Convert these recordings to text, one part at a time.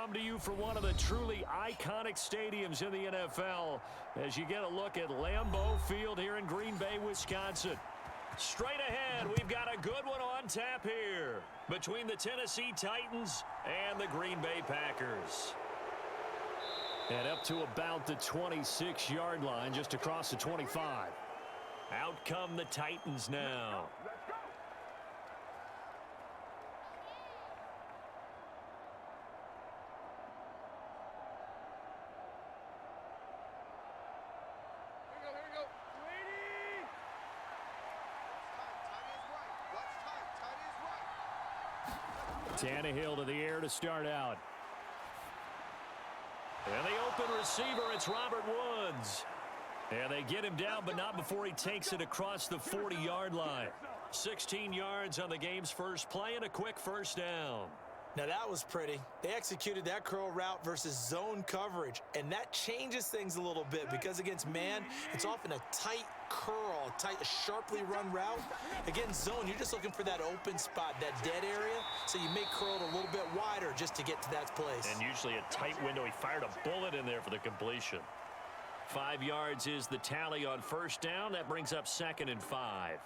come to you from one of the truly iconic stadiums in the NFL as you get a look at Lambeau Field here in Green Bay, Wisconsin. Straight ahead, we've got a good one on tap here between the Tennessee Titans and the Green Bay Packers. And up to about the 26-yard line, just across the 25. Out come the Titans now. Tannehill to the air to start out. And the open receiver, it's Robert Woods. And they get him down, but not before he takes it across the 40-yard line. 16 yards on the game's first play and a quick first down. Now that was pretty. They executed that curl route versus zone coverage, and that changes things a little bit because against man, it's often a tight curl, a sharply run route. Against zone, you're just looking for that open spot, that dead area, so you may curl it a little bit wider just to get to that place. And usually a tight window. He fired a bullet in there for the completion. 5 yards is the tally on first down. That brings up 2nd and 5.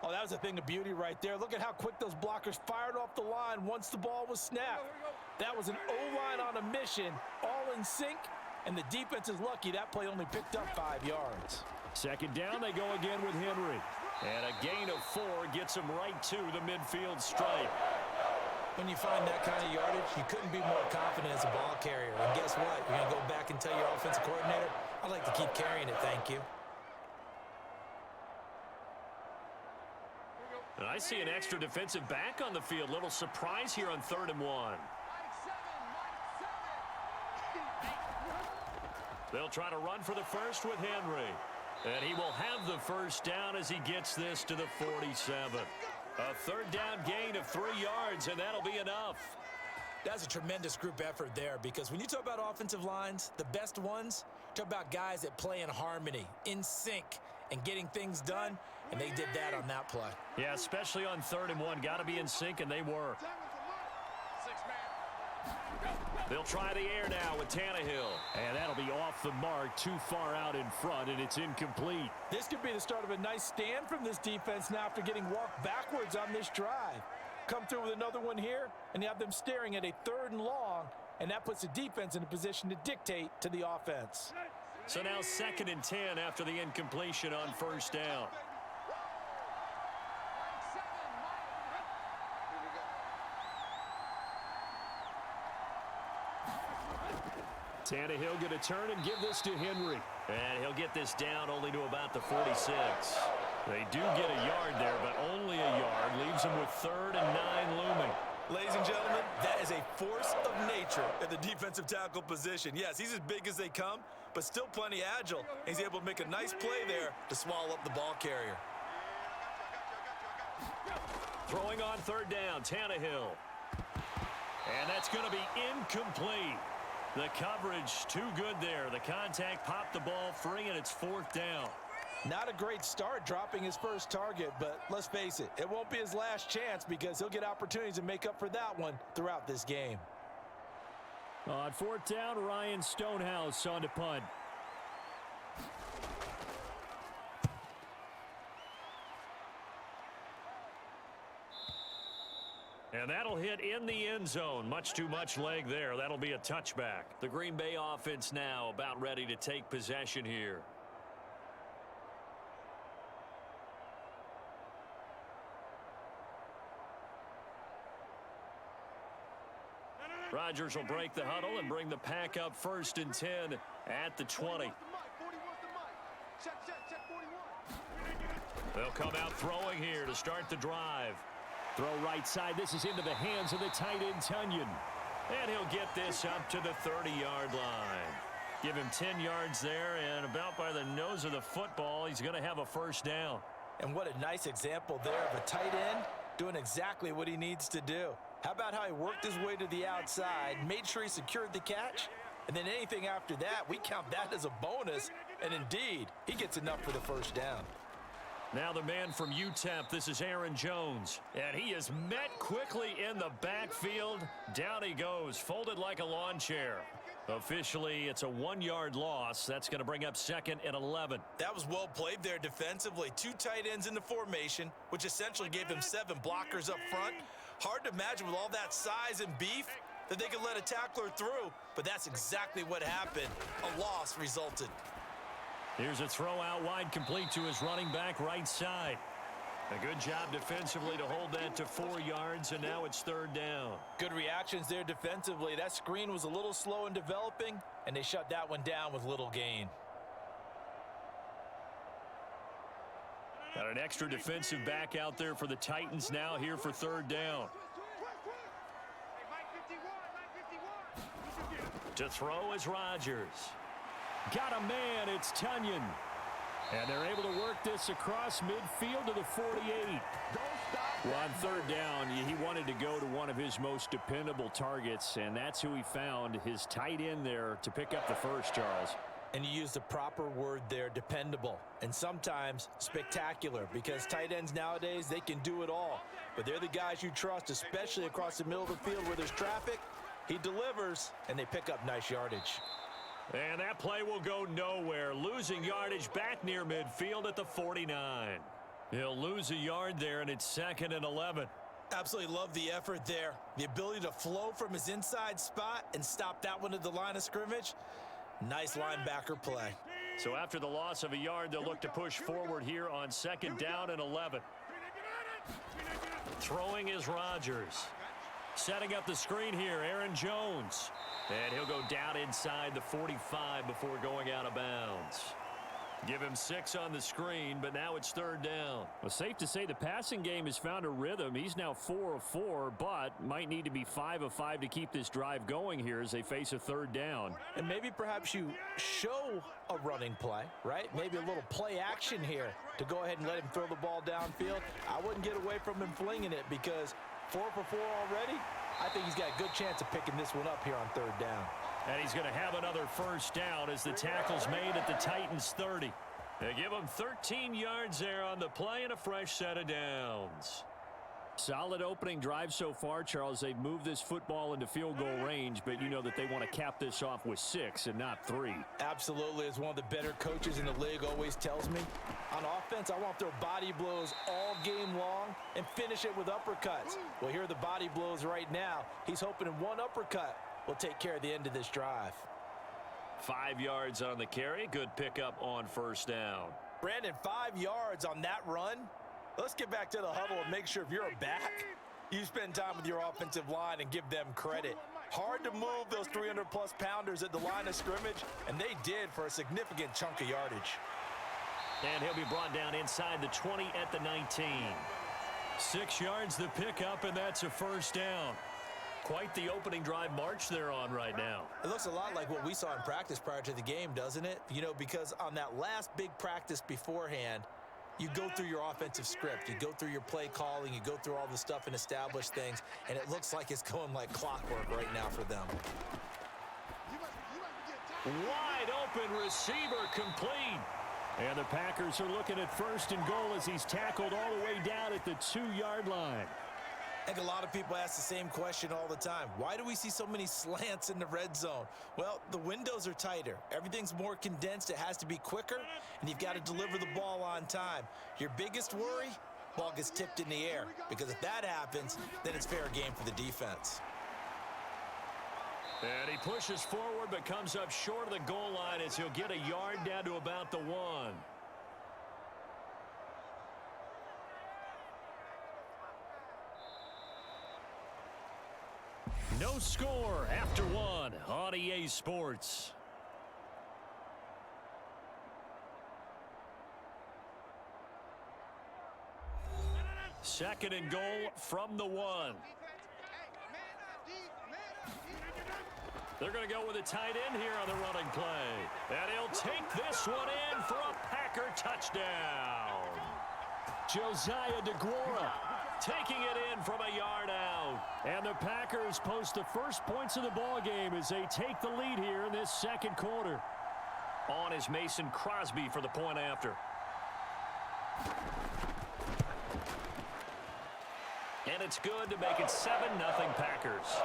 Oh, that was a thing of beauty right there. Look at how quick those blockers fired off the line once the ball was snapped. That was an O-line on a mission, all in sync, and the defense is lucky that play only picked up 5 yards. 2nd down, they go again with Henry. And a gain of 4 gets him right to the midfield stripe. When you find that kind of yardage, you couldn't be more confident as a ball carrier. And guess what? You're going to go back and tell your offensive coordinator, I'd like to keep carrying it, thank you. And I see an extra defensive back on the field. Little surprise here on 3rd and 1. They'll try to run for the first with Henry. And he will have the first down as he gets this to the 47. A 3rd down gain of 3 yards, and that'll be enough. That's a tremendous group effort there because when you talk about offensive lines, the best ones, talk about guys that play in harmony, in sync, and getting things done, and they did that on that play. Yeah, especially on 3rd and 1. Got to be in sync, and they were. They'll try the air now with Tannehill. And that'll be off the mark, too far out in front, and it's incomplete. This could be the start of a nice stand from this defense now after getting walked backwards on this drive. Come through with another one here, and you have them staring at a 3rd and long, and that puts the defense in a position to dictate to the offense. So now 2nd and 10 after the incompletion on first down. Tannehill going to turn and give this to Henry. And he'll get this down only to about the 46. They do get a yard there, but only a yard. Leaves them with 3rd and 9 looming. Ladies and gentlemen, that is a force of nature at the defensive tackle position. Yes, he's as big as they come, but still plenty agile. He's able to make a nice play there to swallow up the ball carrier. Throwing on 3rd down, Tannehill. And that's going to be incomplete. The coverage too good there. The contact popped the ball free, and it's 4th down. Not a great start dropping his first target, but let's face it, it won't be his last chance because he'll get opportunities to make up for that one throughout this game. On 4th down, Ryan Stonehouse on to punt. And that'll hit in the end zone. Much too much leg there. That'll be a touchback. The Green Bay offense now about ready to take possession here. Rodgers will break the huddle and bring the pack up 1st and 10 at the 20. They'll come out throwing here to start the drive. Throw right side. This is into the hands of the tight end, Tunyon. And he'll get this up to the 30-yard line. Give him 10 yards there, and about by the nose of the football, he's going to have a first down. And what a nice example there of a tight end doing exactly what he needs to do. How about how he worked his way to the outside, made sure he secured the catch, and then anything after that, we count that as a bonus. And indeed, he gets enough for the first down. Now the man from UTEP, this is Aaron Jones. And he is met quickly in the backfield. Down he goes, folded like a lawn chair. Officially, it's a 1-yard loss. That's going to bring up 2nd and 11. That was well played there defensively. 2 tight ends in the formation, which essentially gave them 7 blockers up front. Hard to imagine with all that size and beef that they could let a tackler through, but that's exactly what happened. A loss resulted. Here's a throw out wide, complete to his running back right side. A good job defensively to hold that to 4 yards, and now it's 3rd down. Good reactions there defensively. That screen was a little slow in developing, and they shut that one down with little gain. Got an extra defensive back out there for the Titans now here for 3rd down. To throw is Rodgers. Got a man, it's Tunyon. And they're able to work this across midfield to the 48. Well, on 3rd down, he wanted to go to one of his most dependable targets, and that's who he found, his tight end there to pick up the first, Charles. And you used the proper word there, dependable, and sometimes spectacular, because tight ends nowadays, they can do it all. But they're the guys you trust, especially across the middle of the field where there's traffic. He delivers, and they pick up nice yardage. And that play will go nowhere. Losing yardage back near midfield at the 49. He'll lose a yard there, and it's 2nd and 11. Absolutely love the effort there. The ability to flow from his inside spot and stop that one at the line of scrimmage. Nice linebacker play. So after the loss of a yard, they'll look to push forward here on 2nd down and 11. Throwing is Rodgers. Setting up the screen here, Aaron Jones. And he'll go down inside the 45 before going out of bounds. Give him 6 on the screen, but now it's 3rd down. Well, safe to say the passing game has found a rhythm. He's now 4 of 4, but might need to be 5 of 5 to keep this drive going here as they face a 3rd down. And maybe perhaps you show a running play, right? Maybe a little play action here to go ahead and let him throw the ball downfield. I wouldn't get away from him flinging it because 4 for 4 already. I think he's got a good chance of picking this one up here on 3rd down. And he's going to have another first down as the tackle's made at the Titans' 30. They give him 13 yards there on the play and a fresh set of downs. Solid opening drive so far, Charles. They've moved this football into field goal range, but you know that they want to cap this off with 6 and not 3. Absolutely. As one of the better coaches in the league always tells me, on offense, I want to throw body blows all game long and finish it with uppercuts. Well, here are the body blows right now. He's hoping in one uppercut will take care of the end of this drive. 5 yards on the carry. Good pickup on first down. Brandon, 5 yards on that run. Let's get back to the huddle and make sure if you're a back, you spend time with your offensive line and give them credit. Hard to move those 300-plus pounders at the line of scrimmage, and they did for a significant chunk of yardage. And he'll be brought down inside the 20 at the 19. 6 yards the pickup, and that's a first down. Quite the opening drive march they're on right now. It looks a lot like what we saw in practice prior to the game, doesn't it? You know, because on that last big practice beforehand, you go through your offensive script, you go through your play calling, you go through all the stuff and establish things, and it looks like it's going like clockwork right now for them. Wide open receiver complete. And the Packers are looking at 1st and goal as he's tackled all the way down at the 2-yard line. I think a lot of people ask the same question all the time. Why do we see so many slants in the red zone? Well, the windows are tighter. Everything's more condensed. It has to be quicker, and you've got to deliver the ball on time. Your biggest worry, ball gets tipped in the air, because if that happens, then it's fair game for the defense. And he pushes forward but comes up short of the goal line as he'll get a yard down to about the 1. No score after 1 on EA Sports. Second and goal from the 1. They're going to go with a tight end here on the running play. And he'll take this one in for a Packer touchdown. Josiah DeGuara taking it in from a yard out. And the Packers post the first points of the ball game as they take the lead here in this second quarter. On is Mason Crosby for the point after. And it's good to make it 7-0 Packers.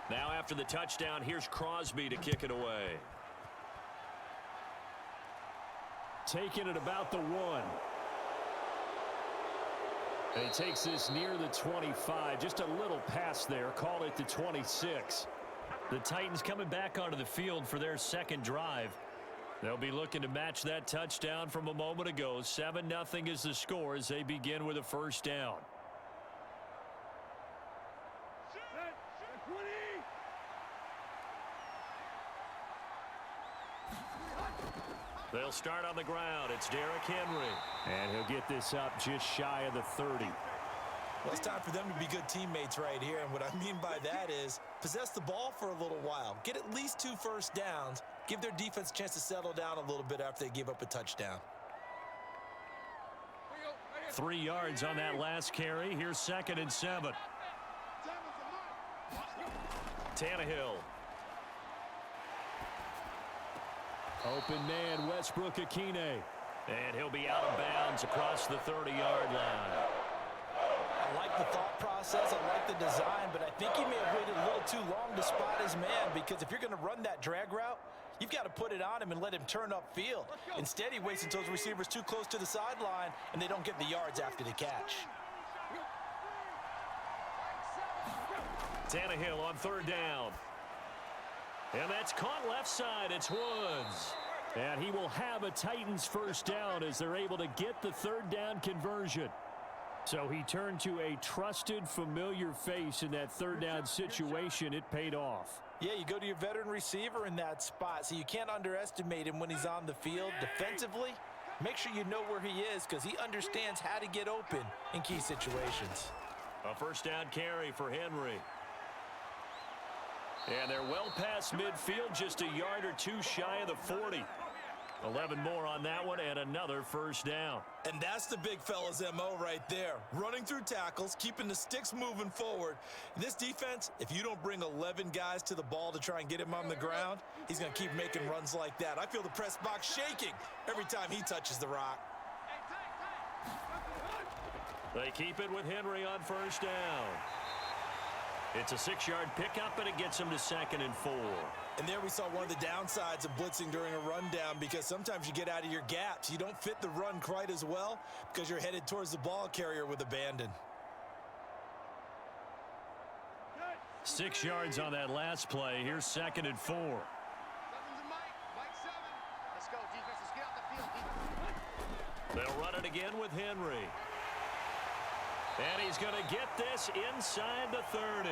Now after the touchdown, here's Crosby to kick it away. Taking it about the 1. And he takes this near the 25. Just a little pass there. Call it the 26. The Titans coming back onto the field for their second drive. They'll be looking to match that touchdown from a moment ago. 7-0 is the score as they begin with a first down. They'll start on the ground. It's Derrick Henry. And he'll get this up just shy of the 30. Well, it's time for them to be good teammates right here. And what I mean by that is possess the ball for a little while. Get at least 2 first downs. Give their defense a chance to settle down a little bit after they give up a touchdown. 3 yards on that last carry. Here's 2nd and 7. Tannehill. Open man, Westbrook-Ikhine. And he'll be out of bounds across the 30-yard line. I like the thought process. I like the design, but I think he may have waited a little too long to spot his man, because if you're going to run that drag route, you've got to put it on him and let him turn upfield. Instead, he waits until his receiver's too close to the sideline, and they don't get the yards after the catch. Tannehill on 3rd down. And that's caught left side. It's Woods. And he will have a Titans first down as they're able to get the 3rd down conversion. So he turned to a trusted, familiar face in that 3rd down situation. It paid off. Yeah, you go to your veteran receiver in that spot, so you can't underestimate him when he's on the field. Defensively, make sure you know where he is, because he understands how to get open in key situations. A first down carry for Henry. And they're well past midfield, just a yard or 2 shy of the 40. 11 more on that one, and another first down. And that's the big fella's MO right there. Running through tackles, keeping the sticks moving forward. This defense, if you don't bring 11 guys to the ball to try and get him on the ground, he's going to keep making runs like that. I feel the press box shaking every time he touches the rock. They keep it with Henry on first down. It's a 6-yard pickup, and it gets him to 2nd and 4. And there we saw one of the downsides of blitzing during a rundown, because sometimes you get out of your gaps. You don't fit the run quite as well because you're headed towards the ball carrier with abandon. 6 yards on that last play. Here's 2nd and 4. Let's go, defense. Let's get out the field. They'll run it again with Henry. And he's going to get this inside the 30.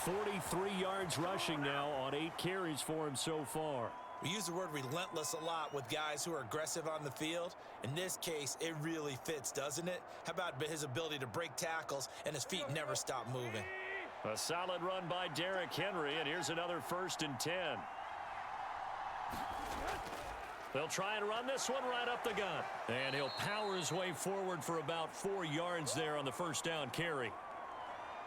43 yards rushing now on 8 carries for him so far. We use the word relentless a lot with guys who are aggressive on the field. In this case, it really fits, doesn't it? How about his ability to break tackles and his feet never stop moving? A solid run by Derrick Henry, and here's another 1st and 10. They'll try and run this one right up the gut. And he'll power his way forward for about 4 yards there on the first down carry.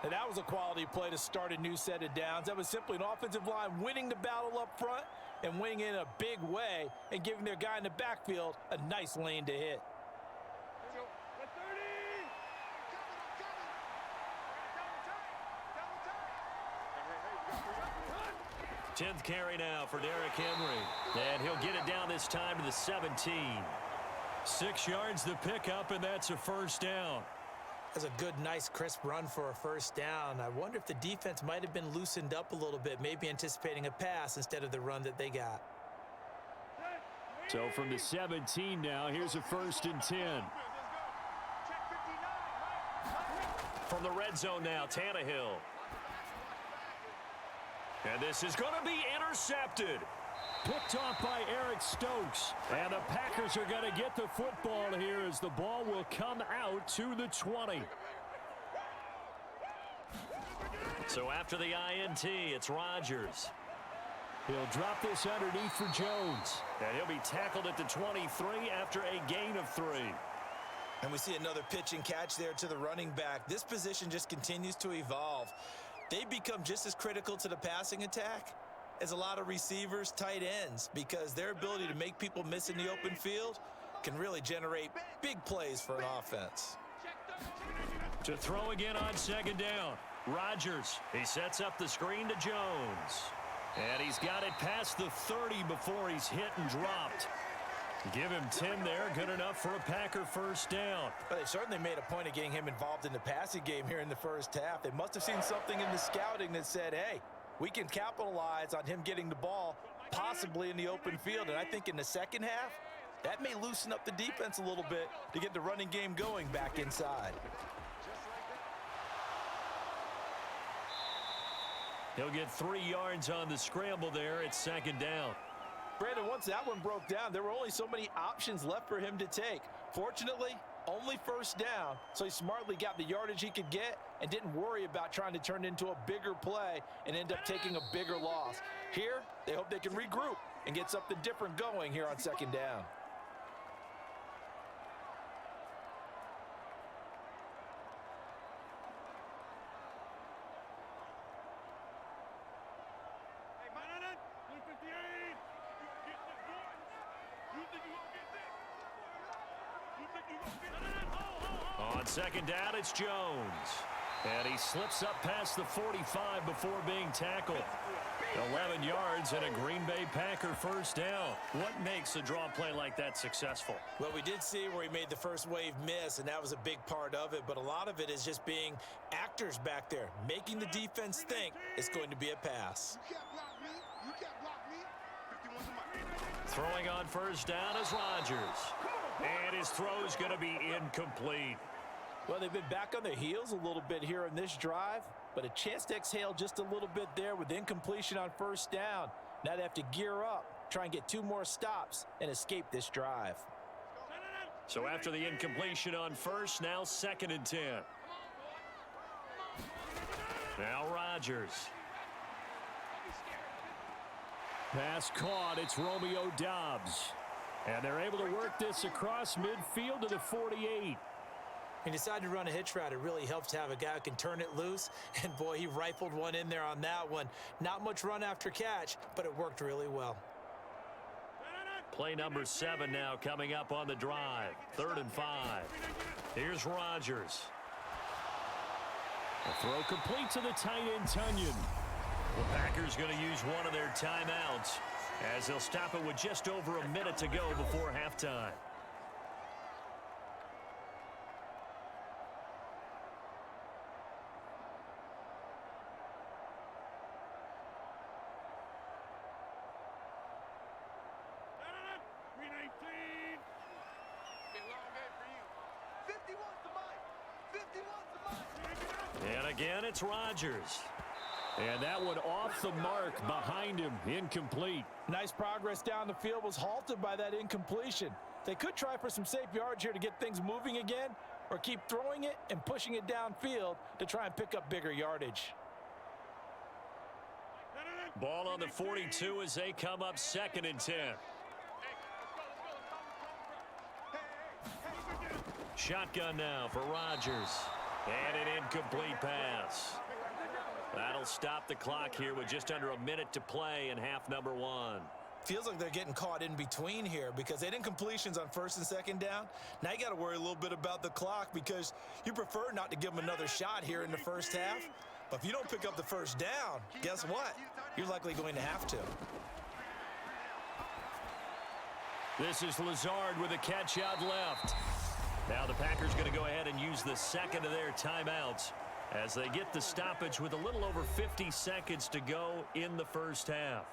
And that was a quality play to start a new set of downs. That was simply an offensive line winning the battle up front and winning in a big way and giving their guy in the backfield a nice lane to hit. 10th carry now for Derrick Henry. And he'll get it down this time to the 17. 6 yards the pickup, and that's a first down. That's a good, nice, crisp run for a first down. I wonder if the defense might have been loosened up a little bit, maybe anticipating a pass instead of the run that they got. So from the 17 now, here's a 1st and 10. From the red zone now, Tannehill. And this is going to be intercepted. Picked off by Eric Stokes. And the Packers are going to get the football here as the ball will come out to the 20. So after the INT, it's Rodgers. He'll drop this underneath for Jones. And he'll be tackled at the 23 after a gain of 3. And we see another pitch and catch there to the running back. This position just continues to evolve. They become just as critical to the passing attack as a lot of receivers, tight ends, because their ability to make people miss in the open field can really generate big plays for an offense. To throw again on 2nd down. Rodgers, he sets up the screen to Jones. And he's got it past the 30 before he's hit and dropped. Give him 10 there, good enough for a Packer 1st down. But they certainly made a point of getting him involved in the passing game here in the first half. They must have seen something in the scouting that said, hey, we can capitalize on him getting the ball, possibly in the open field. And I think in the second half, that may loosen up the defense a little bit to get the running game going back inside. He'll get 3 yards on the scramble there. It's 2nd down. Brandon, once that one broke down, there were only so many options left for him to take. Fortunately, only 1st down, so he smartly got the yardage he could get and didn't worry about trying to turn it into a bigger play and end up taking a bigger loss. Here, they hope they can regroup and get something different going here on 2nd down. On 2nd down, it's Jones. And he slips up past the 45 before being tackled. 11 yards and a Green Bay Packer 1st down. What makes a draw play like that successful? Well, we did see where he made the first wave miss, and that was a big part of it. But a lot of it is just being actors back there, making the defense think it's going to be a pass. You can't block me. You can't block me. 51's in my... Throwing on 1st down is Rodgers. And his throw is going to be incomplete. Well, they've been back on their heels a little bit here in this drive, but a chance to exhale just a little bit there with incompletion on 1st down. Now they have to gear up, try and get 2 more stops, and escape this drive. So after the incompletion on 1st, now 2nd and 10. Now Rodgers. Pass caught. It's Romeo Doubs. And they're able to work this across midfield to the 48. He decided to run a hitch route. It really helps to have a guy who can turn it loose. And, boy, he rifled one in there on that one. Not much run after catch, but it worked really well. Play number 7 now coming up on the drive. 3rd and 5. Here's Rodgers. A throw complete to the tight end, Tunyon. The Packers going to use one of their timeouts as they'll stop it with just over a minute to go before halftime. And again, it's Rodgers. And that one off the mark behind him, incomplete. Nice progress down the field, was halted by that incompletion. They could try for some safe yards here to get things moving again, or keep throwing it and pushing it downfield to try and pick up bigger yardage. Ball on the 42 as they come up 2nd and 10. Shotgun now for Rodgers. And an incomplete pass. That'll stop the clock here with just under a minute to play in half number 1. Feels like they're getting caught in between here because they had incompletions on 1st and 2nd down. Now you got to worry a little bit about the clock because you prefer not to give them another shot here in the first half. But if you don't pick up the 1st down, guess what? You're likely going to have to. This is Lazard with a catch out left. Now the Packers going to go ahead and use the 2nd of their timeouts as they get the stoppage with a little over 50 seconds to go in the first half.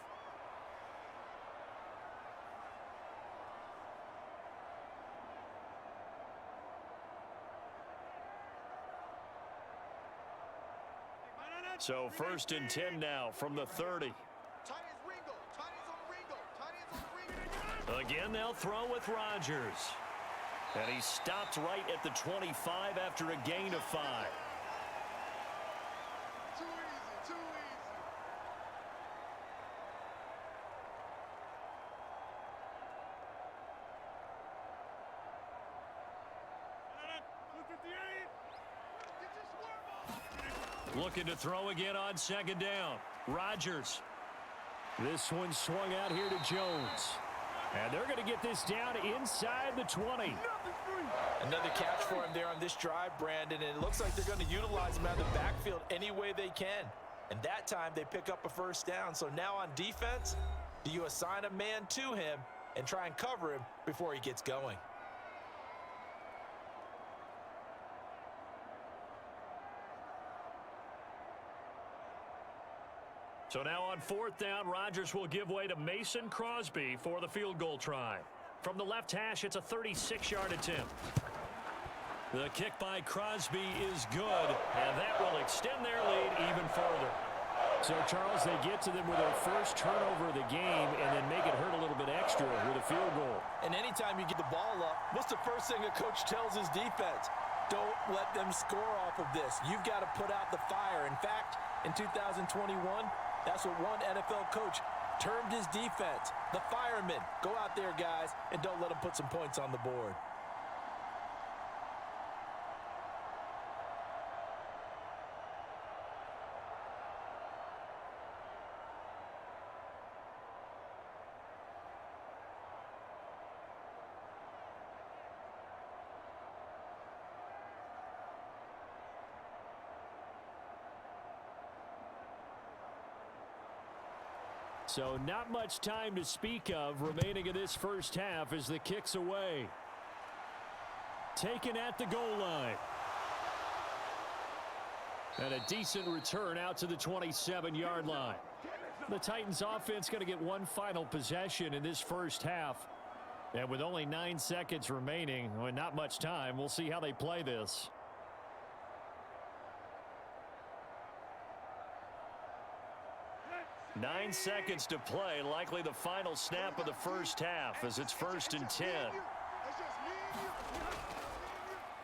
So 1st and 10 now from the 30. Again, they'll throw with Rodgers. And he stopped right at the 25 after a gain of 5. Too easy, too easy. Looking to throw again on 2nd down. Rodgers. This one swung out here to Jones. And they're going to get this down inside the 20. Another catch for him there on this drive, Brandon, and it looks like they're going to utilize him out of the backfield any way they can. And that time they pick up a 1st down. So now on defense, do you assign a man to him and try and cover him before he gets going? So now on 4th down, Rodgers will give way to Mason Crosby for the field goal try. From the left hash, it's a 36-yard attempt. The kick by Crosby is good, and that will extend their lead even further. So, Charles, they get to them with their first turnover of the game and then make it hurt a little bit extra with a field goal. And anytime you get the ball up, what's the first thing a coach tells his defense? Don't let them score off of this. You've got to put out the fire. In fact, in 2021, that's what one NFL coach termed his defense, the firemen. Go out there, guys, and don't let them put some points on the board. So not much time to speak of remaining in this first half as the kick's away. Taken at the goal line. And a decent return out to the 27-yard line. The Titans offense going to get one final possession in this first half. And with only 9 seconds remaining, well, not much time, we'll see how they play this. Nine seconds to play, likely the final snap of the first half as it's 1st and 10.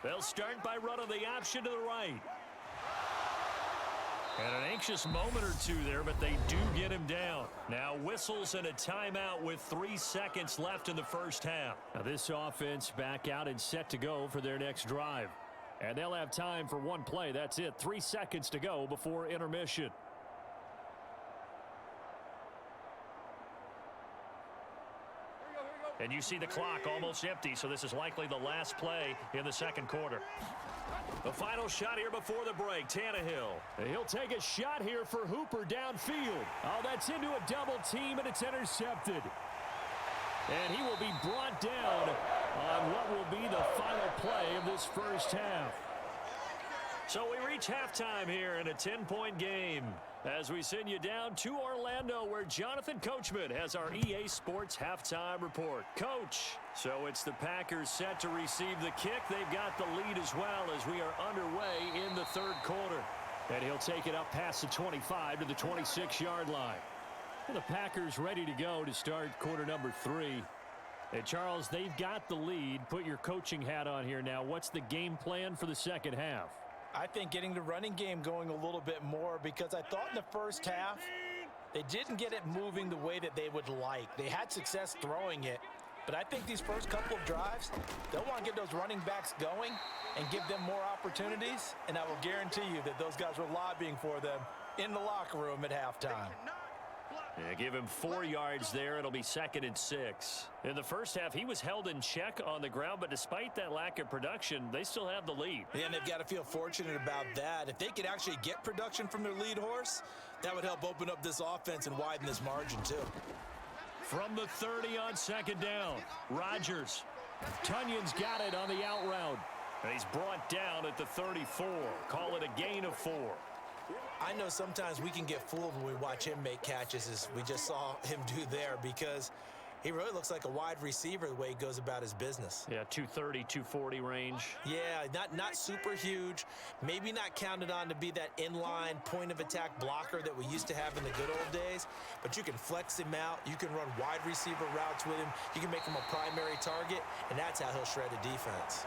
They'll start by running the option to the right. And an anxious moment or two there, but they do get him down. Now whistles and a timeout with 3 seconds left in the first half. Now this offense back out and set to go for their next drive. And they'll have time for one play. That's it. 3 seconds to go before intermission. And you see the clock almost empty, so this is likely the last play in the second quarter. The final shot here before the break, Tannehill. He'll take a shot here for Hooper downfield. Oh, that's into a double team, and it's intercepted. And he will be brought down on what will be the final play of this first half. So we reach halftime here in a 10-point game as we send you down to Orlando where Jonathan Coachman has our EA Sports halftime report. Coach, so it's the Packers set to receive the kick. They've got the lead as well as we are underway in the third quarter. And he'll take it up past the 25 to the 26-yard line. And the Packers ready to go to start quarter number 3. And Charles, they've got the lead. Put your coaching hat on here now. What's the game plan for the second half? I think getting the running game going a little bit more because I thought in the first half they didn't get it moving the way that they would like. They had success throwing it, but I think these first couple of drives, they'll want to get those running backs going and give them more opportunities, and I will guarantee you that those guys were lobbying for them in the locker room at halftime. Yeah, give him 4 yards there. It'll be 2nd and 6. In the first half, he was held in check on the ground, but despite that lack of production, they still have the lead. And they've got to feel fortunate about that. If they could actually get production from their lead horse, that would help open up this offense and widen this margin too. From the 30 on 2nd down, Rodgers. Tunyon's got it on the out route. And he's brought down at the 34. Call it a gain of 4. I know sometimes we can get fooled when we watch him make catches as we just saw him do there because He really looks like a wide receiver the way he goes about his business. Yeah, 230, 240 range. Yeah, not super huge. Maybe not counted on to be that inline point-of-attack blocker that we used to have in the good old days, but you can flex him out. You can run wide receiver routes with him. You can make him a primary target, and that's how he'll shred a defense.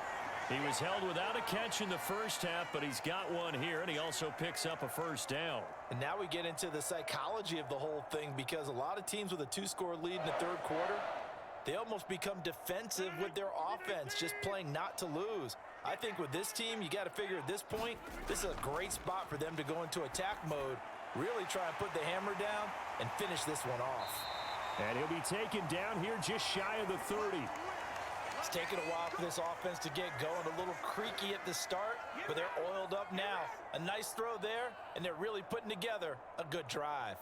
He was held without a catch in the first half, but he's got one here, and he also picks up a first down. And now we get into the psychology of the whole thing, because a lot of teams with a 2-score lead in the third quarter, they almost become defensive with their offense, just playing not to lose. I think with this team, you got to figure at this point, this is a great spot for them to go into attack mode, really try and put the hammer down and finish this one off. And he'll be taken down here just shy of the 30. It's taken a while for this offense to get going, a little creaky at the start, but they're oiled up now. A nice throw there, and they're really putting together a good drive.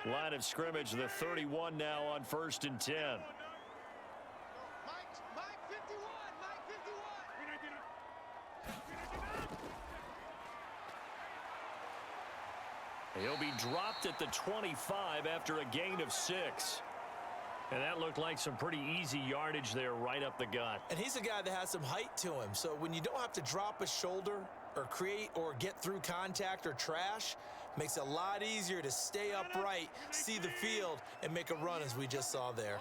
Line of scrimmage, the 31 now on 1st and 10. Mike 51, Mike 51. He'll be dropped at the 25 after a gain of 6. And that looked like some pretty easy yardage there right up the gut. And he's a guy that has some height to him, so when you don't have to drop a shoulder or create or get through contact or trash, makes it a lot easier to stay upright, see the field, and make a run as we just saw there.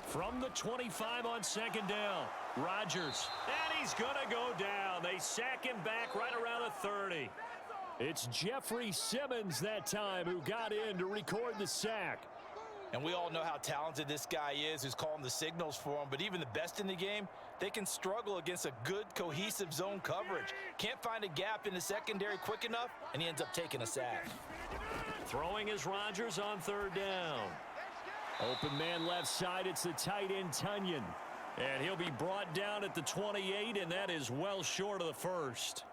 From the 25 on 2nd down, Rodgers. And he's going to go down. They sack him back right around the 30. It's Jeffrey Simmons that time who got in to record the sack. And we all know how talented this guy is who's calling the signals for him, but even the best in the game, they can struggle against a good, cohesive zone coverage. Can't find a gap in the secondary quick enough, and he ends up taking a sack. Throwing is Rodgers on 3rd down. Open man left side, it's the tight end Tunyon. And he'll be brought down at the 28, and that is well short of the first.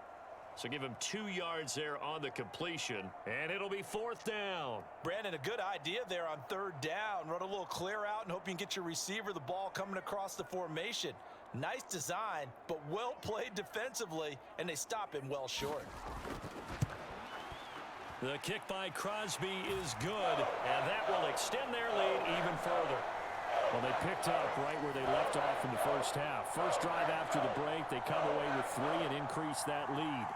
So give him 2 yards there on the completion, and it'll be 4th down. Brandon, a good idea there on 3rd down. Run a little clear out and hope you can get your receiver the ball coming across the formation. Nice design, but well played defensively, and they stop him well short. The kick by Crosby is good, and that will extend their lead even further. Well, they picked up right where they left off in the first half. First drive after the break, they come away with 3 and increase that lead.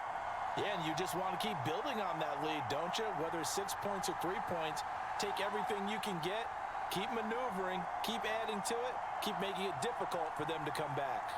Yeah, and you just want to keep building on that lead, don't you? Whether it's 6 points or 3 points, take everything you can get, keep maneuvering, keep adding to it, keep making it difficult for them to come back.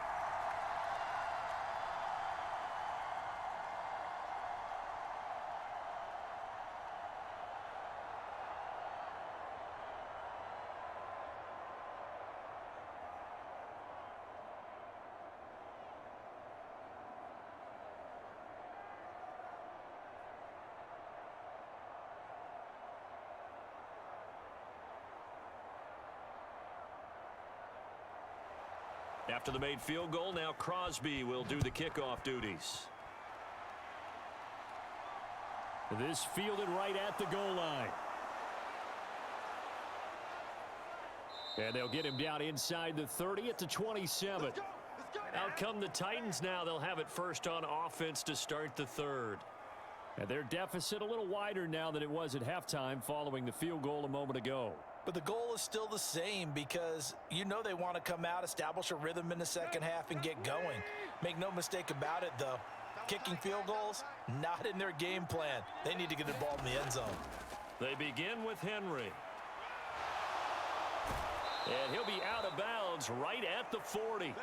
After the made field goal, now Crosby will do the kickoff duties. This fielded right at the goal line. And they'll get him down inside the 30 at the 27. Out come the Titans now. They'll have it first on offense to start the 3rd. And their deficit a little wider now than it was at halftime following the field goal a moment ago. But the goal is still the same, because you know they want to come out, establish a rhythm in the second half, and get going. Make no mistake about it, though. Kicking field goals, not in their game plan. They need to get the ball in the end zone. They begin with Henry. And he'll be out of bounds right at the 40.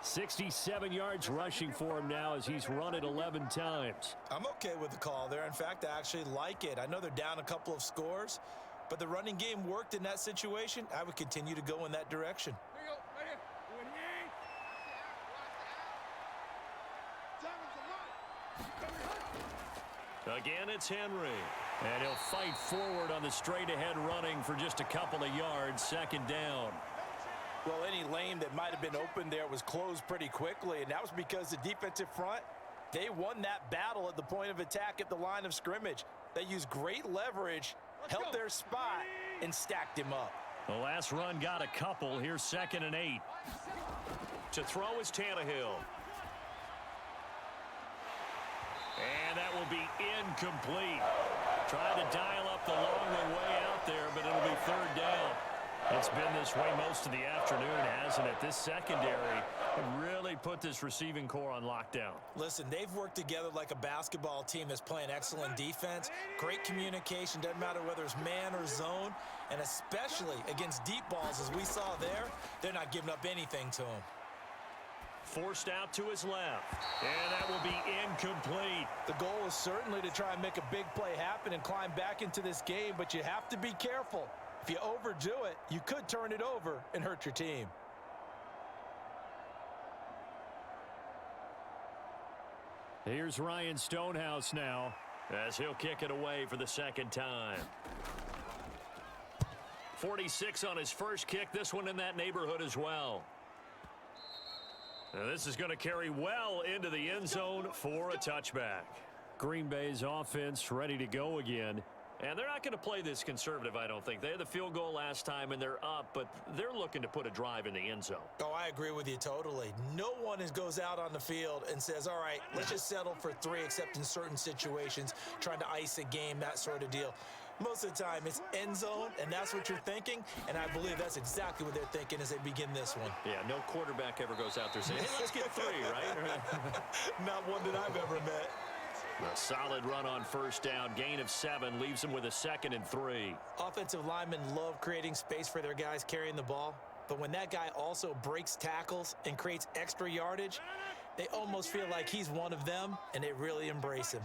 67 yards rushing for him now as he's run it 11 times. I'm okay with the call there. In fact, I actually like it. I know they're down a couple of scores, but the running game worked in that situation. I would continue to go in that direction. Again, it's Henry. And he'll fight forward on the straight-ahead running for just a couple of yards. 2nd down. Well, any lane that might have been open there was closed pretty quickly, and that was because the defensive front, they won that battle at the point of attack at the line of scrimmage. They used great leverage, held their spot, and stacked him up. The last run got a couple. Here's 2nd and 8. To throw is Tannehill. And that will be incomplete. Trying to dial up the long way out there, but it'll be third down. It's been this way most of the afternoon, hasn't it? This secondary really put this receiving core on lockdown. Listen, they've worked together like a basketball team that's playing excellent defense. Great communication, doesn't matter whether it's man or zone. And especially against deep balls, as we saw there, they're not giving up anything to him. Forced out to his left, and that will be incomplete. The goal is certainly to try and make a big play happen and climb back into this game, but you have to be careful. If you overdo it, you could turn it over and hurt your team. Here's Ryan Stonehouse now, as he'll kick it away for the second time. 46 on his first kick, this one in that neighborhood as well. Now this is going to carry well into the end zone for a touchback. Green Bay's offense ready to go again. And they're not going to play this conservative, I don't think. They had the field goal last time, and they're up, but they're looking to put a drive in the end zone. Oh, I agree with you totally. No one goes out on the field and says, all right, let's just settle for 3, except in certain situations, trying to ice a game, that sort of deal. Most of the time, it's end zone, and that's what you're thinking, and I believe that's exactly what they're thinking as they begin this one. Yeah, no quarterback ever goes out there saying, hey, let's get 3, right? Not one that I've ever met. A solid run on first down. Gain of 7 leaves them with a 2nd and 3. Offensive linemen love creating space for their guys carrying the ball, but when that guy also breaks tackles and creates extra yardage, they almost feel like he's one of them, and they really embrace him.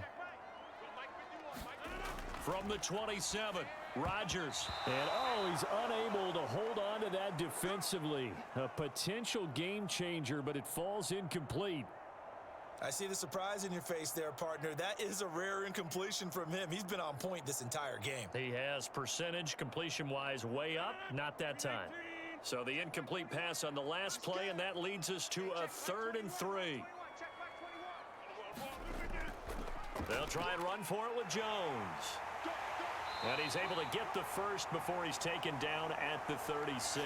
From the 27, Rodgers. And, oh, he's unable to hold on to that defensively. A potential game changer, but it falls incomplete. I see the surprise in your face there, partner. That is a rare incompletion from him. He's been on point this entire game. He has percentage completion-wise way up, not that time. So the incomplete pass on the last play, and that leads us to a 3rd and 3. They'll try and run for it with Jones. And he's able to get the first before he's taken down at the 36.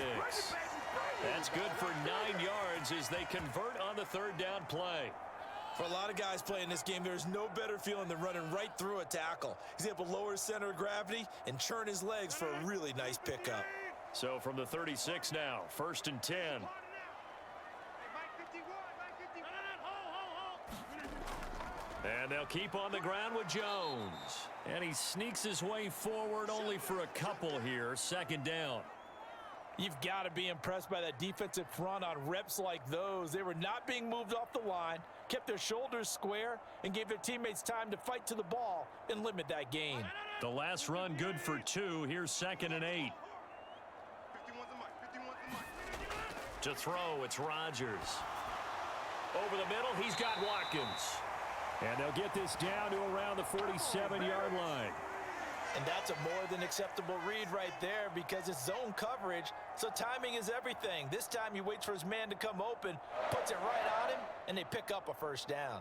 That's good for 9 yards as they convert on the 3rd down play. For a lot of guys playing this game, there's no better feeling than running right through a tackle. He's able to lower his center of gravity and churn his legs for a really nice pickup. So from the 36 now, 1st and 10. And they'll keep on the ground with Jones. And he sneaks his way forward only for a couple here. 2nd down. You've got to be impressed by that defensive front on reps like those. They were not being moved off the line, kept their shoulders square, and gave their teammates time to fight to the ball and limit that gain. The last run good for 2. Here's 2nd and 8. To throw, it's Rodgers. Over the middle, he's got Watkins. And they'll get this down to around the 47-yard line. And that's a more than acceptable read right there because it's zone coverage, so timing is everything. This time he waits for his man to come open, puts it right on him, and they pick up a first down.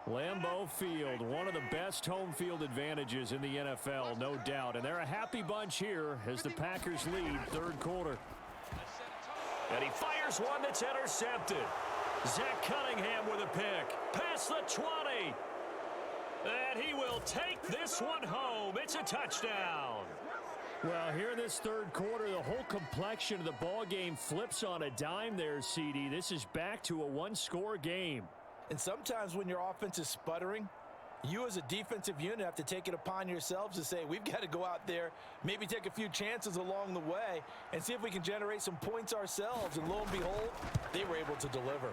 Lambeau Field, one of the best home field advantages in the NFL, no doubt. And they're a happy bunch here as the Packers lead 3rd quarter. And he fires one that's intercepted. Zach Cunningham with a pick. Past the 20. And he will take this one home. It's a touchdown. Well, here in this 3rd quarter, the whole complexion of the ball game flips on a dime there, CD. This is back to a 1-score game. And sometimes when your offense is sputtering, you as a defensive unit have to take it upon yourselves to say, we've got to go out there, maybe take a few chances along the way, and see if we can generate some points ourselves. And lo and behold, they were able to deliver.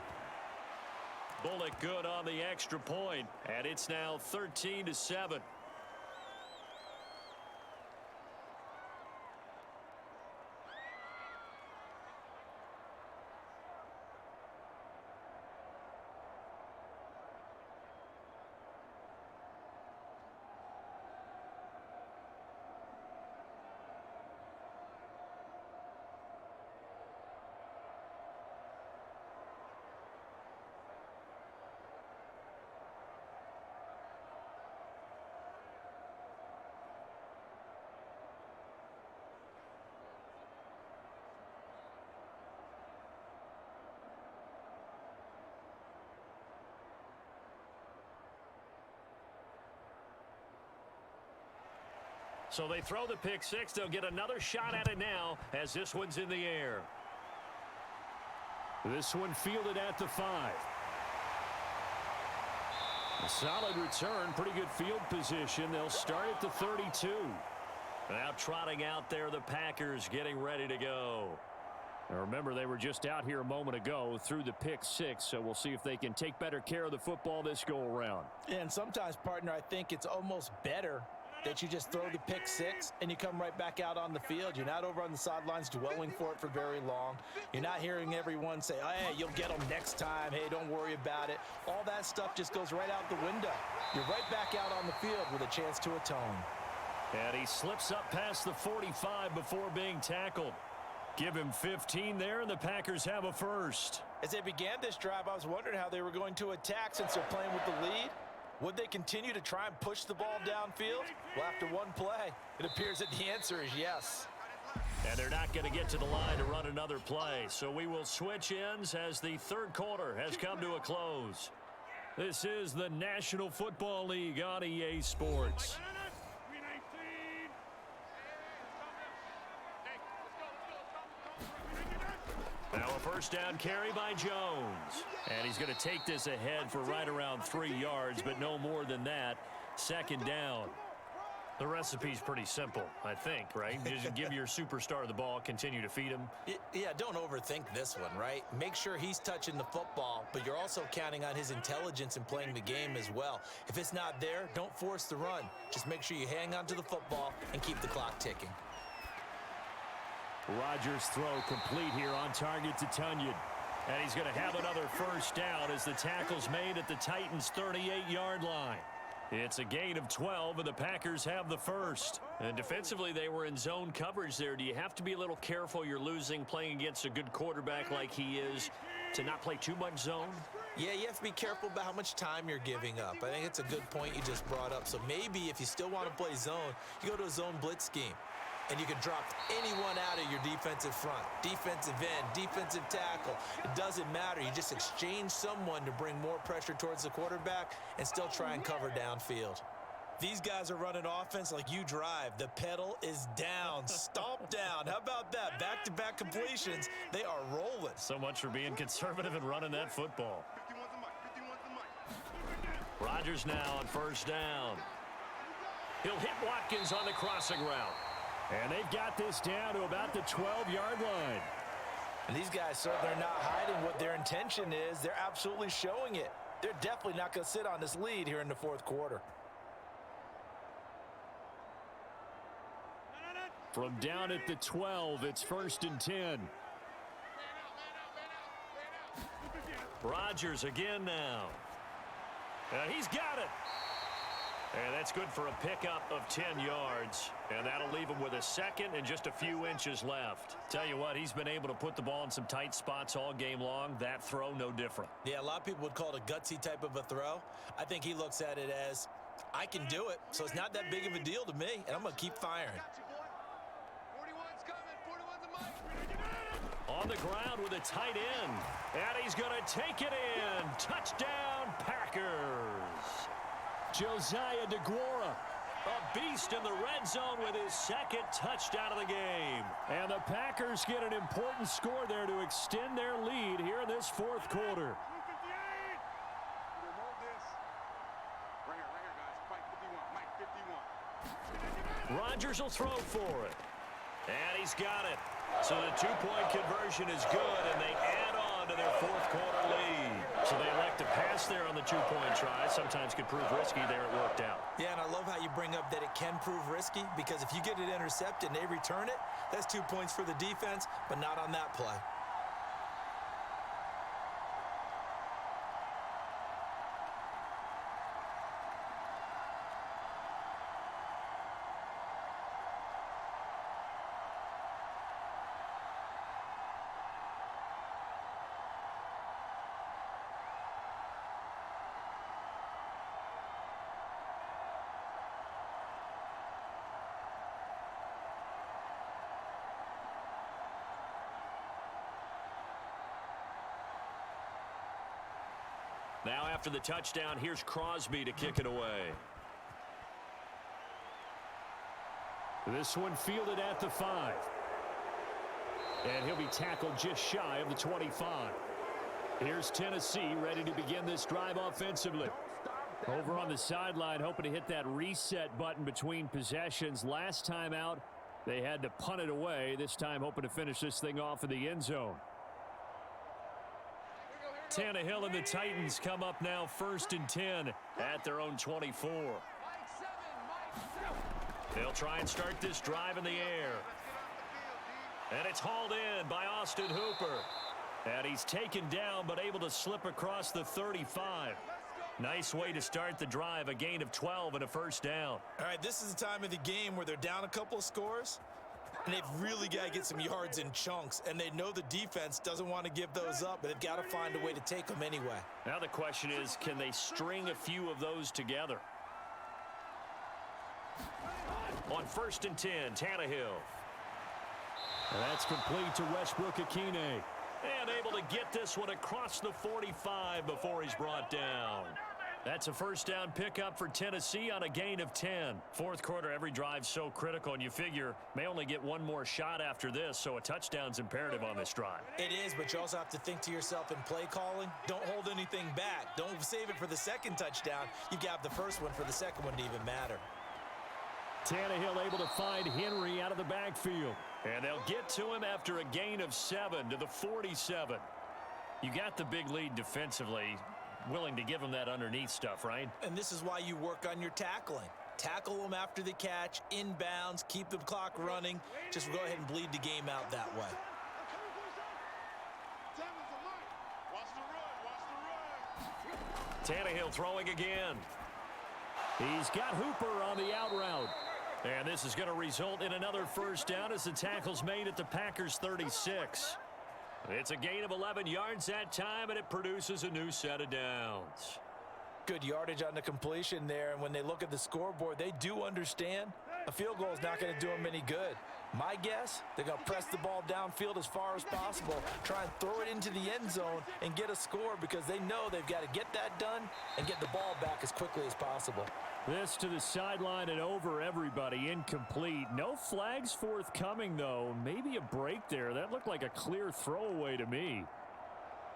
Bullock good on the extra point, and it's now 13-7. So they throw the pick six. They'll get another shot at it now as this one's in the air. This one fielded at the 5. A solid return, pretty good field position. They'll start at the 32. Now trotting out there, the Packers getting ready to go. Now remember, they were just out here a moment ago through the pick six, so we'll see if they can take better care of the football this go-around. And sometimes, partner, I think it's almost better that you just throw the pick six and you come right back out on the field. You're not over on the sidelines dwelling for it for very long. You're not hearing everyone say, oh, hey, you'll get them next time. Hey, don't worry about it. All that stuff just goes right out the window. You're right back out on the field with a chance to atone. And he slips up past the 45 before being tackled. Give him 15 there, and the Packers have a first. As they began this drive, I was wondering how they were going to attack since they're playing with the lead. Would they continue to try and push the ball downfield? Well, after one play, it appears that the answer is yes. And they're not going to get to the line to run another play. So we will switch ends as the third quarter has come to a close. This is the National Football League on EA Sports. Now a first down carry by Jones. And he's going to take this ahead for right around 3 yards, but no more than that. Second down. The recipe's pretty simple, I think, right? Just give your superstar the ball, continue to feed him. Yeah, don't overthink this one, right? Make sure he's touching the football, but you're also counting on his intelligence in playing the game as well. If it's not there, don't force the run. Just make sure you hang on to the football and keep the clock ticking. Rodgers' throw complete here on target to Tunyon. And he's going to have another first down as the tackle's made at the Titans' 38-yard line. It's a gain of 12, and the Packers have the first. And defensively, they were in zone coverage there. Do you have to be a little careful you're losing playing against a good quarterback like he is to not play too much zone? Yeah, you have to be careful about how much time you're giving up. I think it's a good point you just brought up. So maybe if you still want to play zone, you go to a zone blitz scheme. And you can drop anyone out of your defensive front, defensive end, defensive tackle. It doesn't matter. You just exchange someone to bring more pressure towards the quarterback and still try and cover downfield. These guys are running offense like you drive. The pedal is down, stomp down. How about that? Back-to-back completions. They are rolling. So much for being conservative and running that football. Rodgers now on first down. He'll hit Watkins on the crossing route. And they've got this down to about the 12-yard line. And these guys, sir, they're not hiding what their intention is. They're absolutely showing it. They're definitely not going to sit on this lead here in the fourth quarter. From down at the 12, it's 1st and 10. Rodgers again now. He's got it. And that's good for a pickup of 10 yards. And that'll leave him with a second and just a few inches left. Tell you what, he's been able to put the ball in some tight spots all game long. That throw, no different. Yeah, a lot of people would call it a gutsy type of a throw. I think he looks at it as, I can do it, so it's not that big of a deal to me, and I'm going to keep firing. 41's coming. 41's a mic. On the ground with a tight end. And he's going to take it in. Touchdown, Packers. Josiah DeGuara, a beast in the red zone with his second touchdown of the game. And the Packers get an important score there to extend their lead here in this fourth quarter. Rodgers will throw for it. And he's got it. So the two-point conversion is good, and they add on to their fourth quarter lead. So they elect to pass there on the two-point try. Sometimes could prove risky. There it worked out. Yeah, and I love how you bring up that it can prove risky, because if you get it intercepted and they return it, that's 2 points for the defense, but not on that play. Now after the touchdown, here's Crosby to kick it away. This one fielded at the 5. And he'll be tackled just shy of the 25. Here's Tennessee ready to begin this drive offensively. Over on the sideline, hoping to hit that reset button between possessions. Last time out, they had to punt it away. This time, hoping to finish this thing off in the end zone. Tannehill and the Titans come up now 1st and 10 at their own 24. They'll try and start this drive in the air. And it's hauled in by Austin Hooper. And he's taken down but able to slip across the 35. Nice way to start the drive, a gain of 12 and a first down. All right, this is the time of the game where they're down a couple of scores, and they've really got to get some yards in chunks, and they know the defense doesn't want to give those up, but they've got to find a way to take them anyway. Now the question is, can they string a few of those together? On 1st and 10, Tannehill. And that's complete to Westbrook-Ikhine. And able to get this one across the 45 before he's brought down. That's a first down pickup for Tennessee on a gain of 10. Fourth quarter, every drive's so critical, and you figure may only get one more shot after this, so a touchdown's imperative on this drive. It is, but you also have to think to yourself in play calling, don't hold anything back. Don't save it for the second touchdown. You've got the first one for the second one to even matter. Tannehill able to find Henry out of the backfield. And they'll get to him after a gain of 7 to the 47. You got the big lead defensively. Willing to give him that underneath stuff, right? And this is why you work on your tackling. Tackle them after the catch, inbounds, keep the clock running. Just go ahead and bleed the game out that way. Tannehill throwing again. He's got Hooper on the out route. And this is going to result in another first down as the tackle's made at the Packers' 36. It's a gain of 11 yards that time, and it produces a new set of downs. Good yardage on the completion there, and when they look at the scoreboard, they do understand a field goal is not going to do them any good. My guess, they're going to press the ball downfield as far as possible, try and throw it into the end zone and get a score because they know they've got to get that done and get the ball back as quickly as possible. This to the sideline and over everybody, incomplete. No flags forthcoming, though. Maybe a break there. That looked like a clear throwaway to me.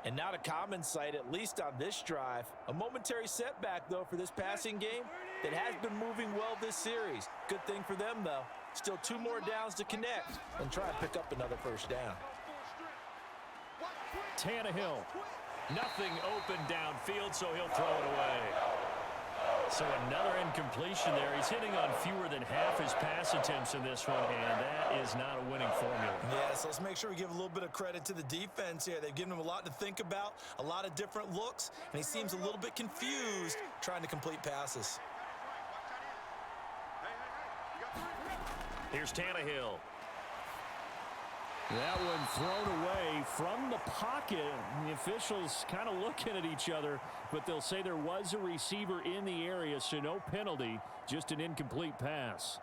And not a common sight, at least on this drive. A momentary setback, though, for this passing game that has been moving well this series. Good thing for them, though. Still 2 more downs to connect and try and pick up another first down. Tannehill. Nothing open downfield, so he'll throw it away. So another incompletion there. He's hitting on fewer than half his pass attempts in this one, and that is not a winning formula. Yes, let's make sure we give a little bit of credit to the defense here. They've given him a lot to think about, a lot of different looks, and he seems a little bit confused trying to complete passes. Here's Tannehill. That one thrown away from the pocket. The officials kind of looking at each other, but they'll say there was a receiver in the area, so no penalty, just an incomplete pass.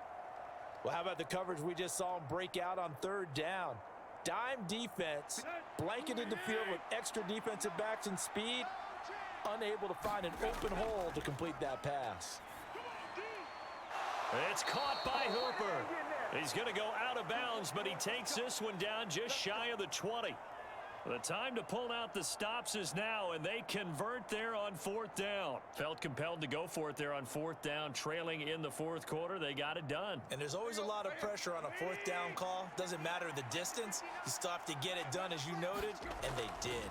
Well, how about the coverage we just saw him break out on 3rd down? Dime defense, blanketed the field with extra defensive backs and speed, unable to find an open hole to complete that pass. It's caught by Hooper. He's going to go out of bounds, but he takes this one down just shy of the 20. The time to pull out the stops is now, and they convert there on 4th down. Felt compelled to go for it there on 4th down, trailing in the 4th quarter. They got it done. And there's always a lot of pressure on a 4th down call. Doesn't matter the distance. You still have to get it done, as you noted, and they did.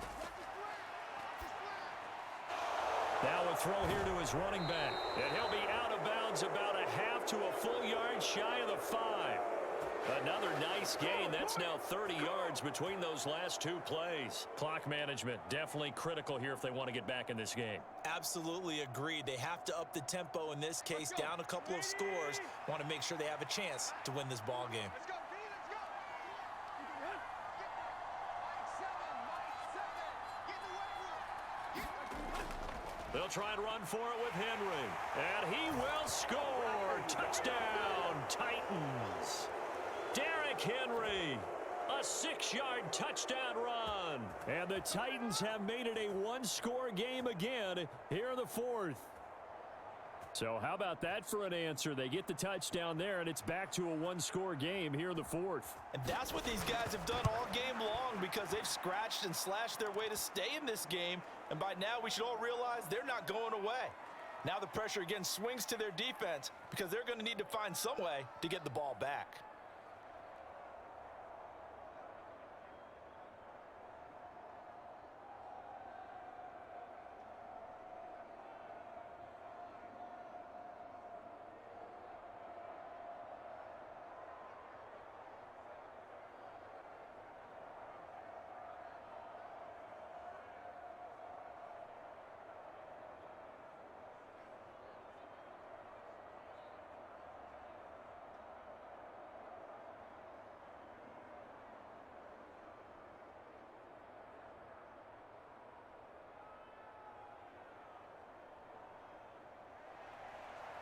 Now a throw here to his running back. And he'll be out of bounds about a half to a full yard shy of the 5. Another nice gain. That's now 30 yards between those last 2 plays. Clock management definitely critical here if they want to get back in this game. Absolutely agreed. They have to up the tempo in this case, down a couple of scores. Want to make sure they have a chance to win this ball game. They'll try and run for it with Henry. And he will score. Touchdown, Titans. Derrick Henry, a 6-yard touchdown run. And the Titans have made it a 1-score game again here in the 4th. So how about that for an answer? They get the touchdown there, and it's back to a one-score game here in the fourth. And that's what these guys have done all game long because they've scratched and slashed their way to stay in this game. And by now, we should all realize they're not going away. Now the pressure again swings to their defense because they're going to need to find some way to get the ball back.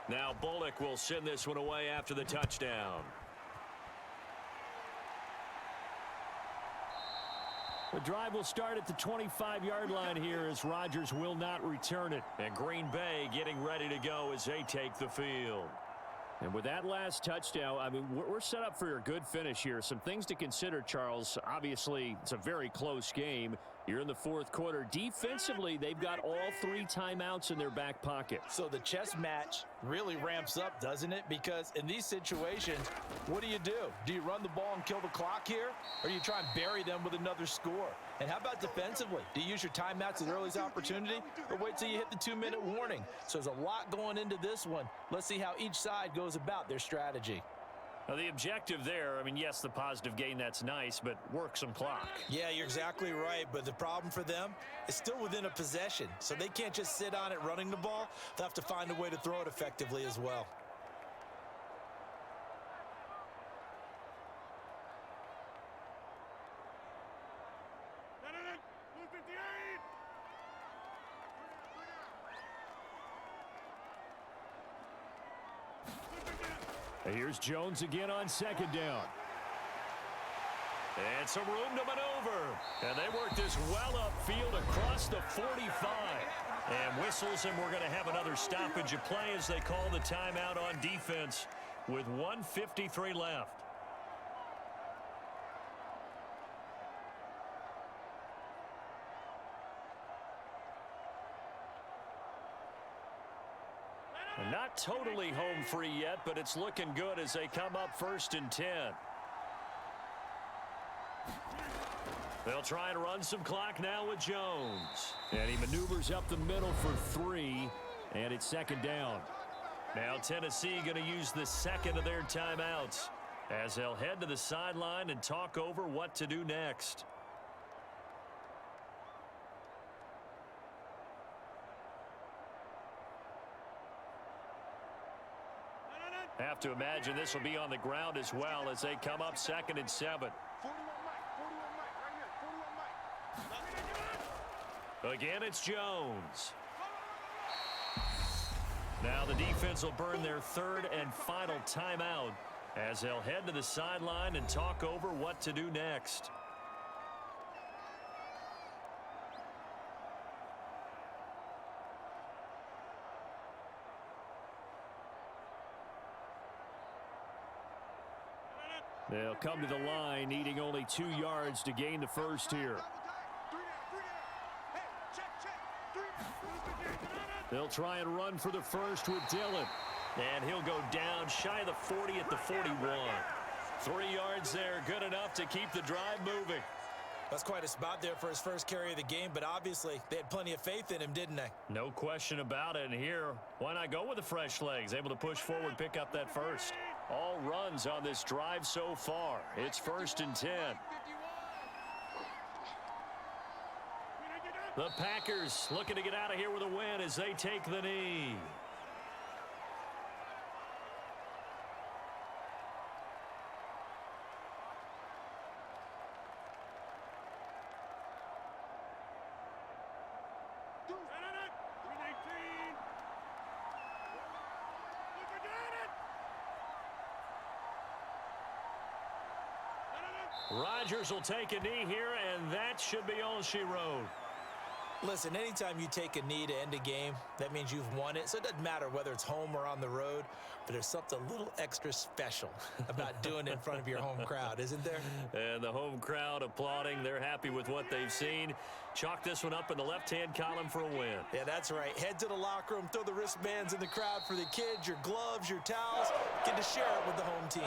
Now Bullock will send this one away after the touchdown. The drive will start at the 25-yard line here as Rodgers will not return it. And Green Bay getting ready to go as they take the field. And with that last touchdown, I mean, we're set up for a good finish here. Some things to consider, Charles. Obviously, it's a very close game. You're in the fourth quarter. Defensively, they've got all 3 timeouts in their back pocket. So the chess match really ramps up, doesn't it? Because in these situations, what do? Do you run the ball and kill the clock here? Or do you try and bury them with another score? And how about defensively? Do you use your timeouts at earliest opportunity or wait till you hit the 2-minute warning? So there's a lot going into this one. Let's see how each side goes about their strategy. Now, the objective there, I mean, yes, the positive gain, that's nice, but work some clock. Yeah, you're exactly right, but the problem for them is still within a possession, so they can't just sit on it running the ball. They'll have to find a way to throw it effectively as well. Here's Jones again on second down. And some room to maneuver. And they work this well upfield across the 45. And whistles, and we're going to have another stoppage of play as they call the timeout on defense with 1:53 left. Not totally home free yet, but it's looking good as they come up 1st and 10. They'll try and run some clock now with Jones. And he maneuvers up the middle for 3, and it's 2nd down. Now Tennessee going to use the second of their timeouts as they'll head to the sideline and talk over what to do next. Have to imagine this will be on the ground as well as they come up 2nd and 7. Again, it's Jones. Now the defense will burn their 3rd and final timeout as they'll head to the sideline and talk over what to do next. They'll come to the line, needing only 2 yards to gain the first here. They'll try and run for the first with Dillon. And he'll go down shy of the 40 at the 41. 3 yards there, good enough to keep the drive moving. That's quite a spot there for his first carry of the game, but obviously they had plenty of faith in him, didn't they? No question about it. And here, why not go with the fresh legs? Able to push forward, pick up that first. All runs on this drive so far. It's 1st and 10. The Packers looking to get out of here with a win as they take the knee. Rodgers will take a knee here, and that should be all she wrote. Listen, anytime you take a knee to end a game, that means you've won it. So it doesn't matter whether it's home or on the road, but there's something a little extra special about doing it in front of your home crowd, isn't there? And the home crowd applauding. They're happy with what they've seen. Chalk this one up in the left-hand column for a win. Yeah, that's right. Head to the locker room, throw the wristbands in the crowd for the kids, your gloves, your towels. Get to share it with the home team.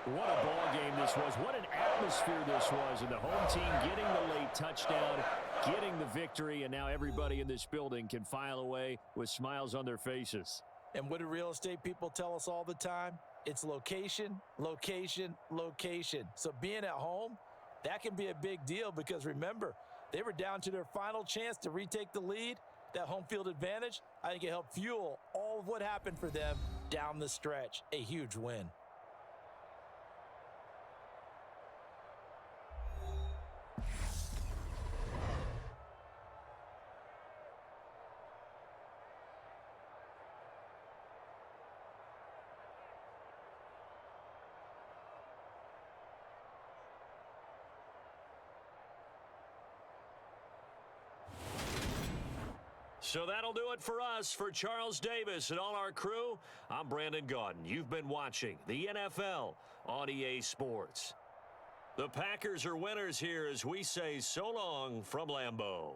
What a ball game this was. What an atmosphere this was. And the home team getting the late touchdown, getting the victory, and now everybody in this building can file away with smiles on their faces. And what do real estate people tell us all the time? It's location, location, location. So being at home, that can be a big deal because remember, they were down to their final chance to retake the lead. That home field advantage, I think it helped fuel all of what happened for them down the stretch. A huge win. So that'll do it for us. For Charles Davis and all our crew, I'm Brandon Gaudin. You've been watching the NFL on EA Sports. The Packers are winners here as we say so long from Lambeau.